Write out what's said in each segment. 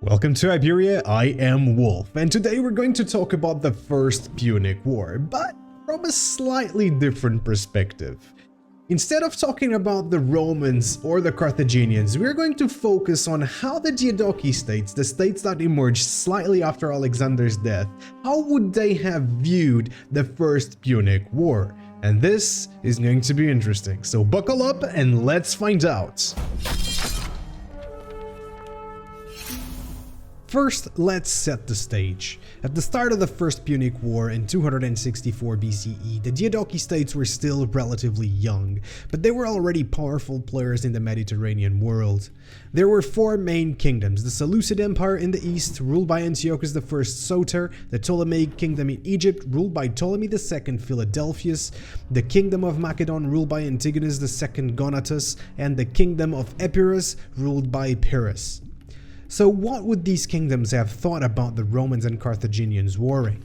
Welcome to Iberia, I am Wolf, and today we're going to talk about the First Punic War, but from a slightly different perspective. Instead of talking about the Romans or the Carthaginians, we're going to focus on how the Diadochi states, the states that emerged slightly after Alexander's death, how would they have viewed the First Punic War? And this is going to be interesting, so buckle up and let's find out. First, let's set the stage. At the start of the First Punic War in 264 BCE, the Diadochi states were still relatively young, but they were already powerful players in the Mediterranean world. There were four main kingdoms: the Seleucid Empire in the east, ruled by Antiochus I Soter, the Ptolemaic Kingdom in Egypt, ruled by Ptolemy II Philadelphus, the Kingdom of Macedon, ruled by Antiochus II Gonatas, and the Kingdom of Epirus, ruled by Pyrrhus. So what would these kingdoms have thought about the Romans and Carthaginians warring?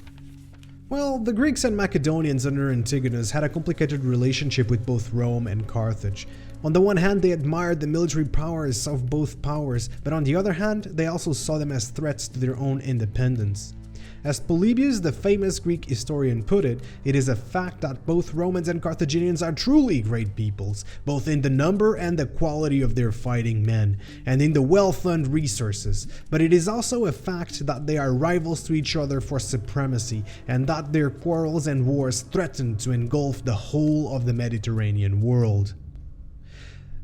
Well, the Greeks and Macedonians under Antiochus had a complicated relationship with both Rome and Carthage. On the one hand, they admired the military prowess of both powers, but on the other hand, they also saw them as threats to their own independence. As Polybius, the famous Greek historian, put it, it is a fact that both Romans and Carthaginians are truly great peoples, both in the number and the quality of their fighting men, and in the wealth and resources, but it is also a fact that they are rivals to each other for supremacy, and that their quarrels and wars threaten to engulf the whole of the Mediterranean world.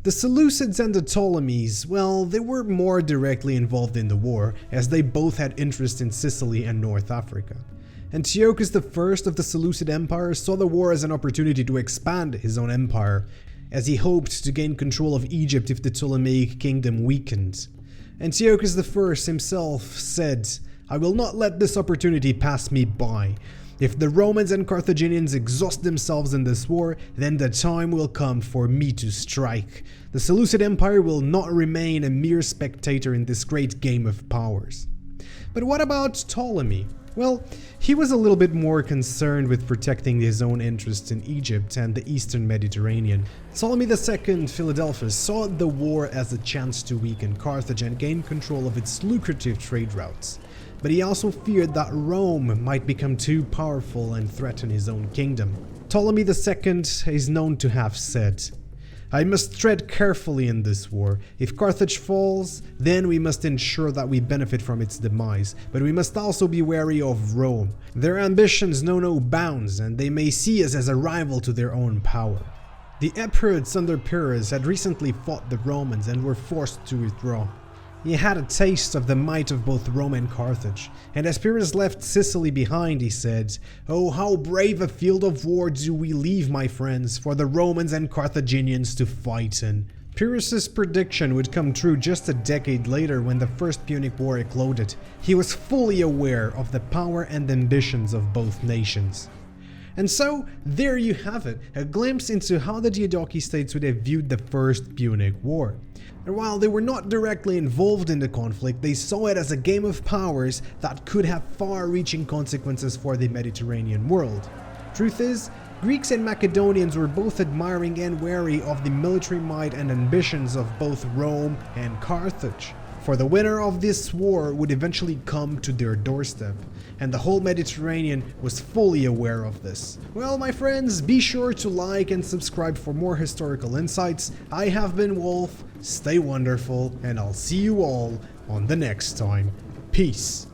The Seleucids and the Ptolemies, well, they were more directly involved in the war, as they both had interest in Sicily and North Africa. Antiochus I of the Seleucid Empire saw the war as an opportunity to expand his own empire, as he hoped to gain control of Egypt if the Ptolemaic Kingdom weakened. Antiochus I himself said, "I will not let this opportunity pass me by. If the Romans and Carthaginians exhaust themselves in this war, then the time will come for me to strike. The Seleucid Empire will not remain a mere spectator in this great game of powers." But what about Ptolemy? Well, he was a little bit more concerned with protecting his own interests in Egypt and the eastern Mediterranean. Ptolemy II Philadelphus saw the war as a chance to weaken Carthage and gain control of its lucrative trade routes. But he also feared that Rome might become too powerful and threaten his own kingdom. Ptolemy II is known to have said, "I must tread carefully in this war. If Carthage falls, then we must ensure that we benefit from its demise, but we must also be wary of Rome. Their ambitions know no bounds, and they may see us as a rival to their own power." The Epirots under Pyrrhus had recently fought the Romans and were forced to withdraw. He had a taste of the might of both Rome and Carthage, and as Pyrrhus left Sicily behind, he said, "Oh, how brave a field of war do we leave, my friends, for the Romans and Carthaginians to fight in." Pyrrhus's prediction would come true just a decade later when the First Punic War ecloded. He was fully aware of the power and ambitions of both nations. And so, there you have it, a glimpse into how the Diadochi states would have viewed the First Punic War. And while they were not directly involved in the conflict, they saw it as a game of powers that could have far-reaching consequences for the Mediterranean world. Truth is, Greeks and Macedonians were both admiring and wary of the military might and ambitions of both Rome and Carthage. For the winner of this war would eventually come to their doorstep, and the whole Mediterranean was fully aware of this. Well, my friends, be sure to like and subscribe for more historical insights. I have been Wolf, stay wonderful, and I'll see you all on the next time. Peace.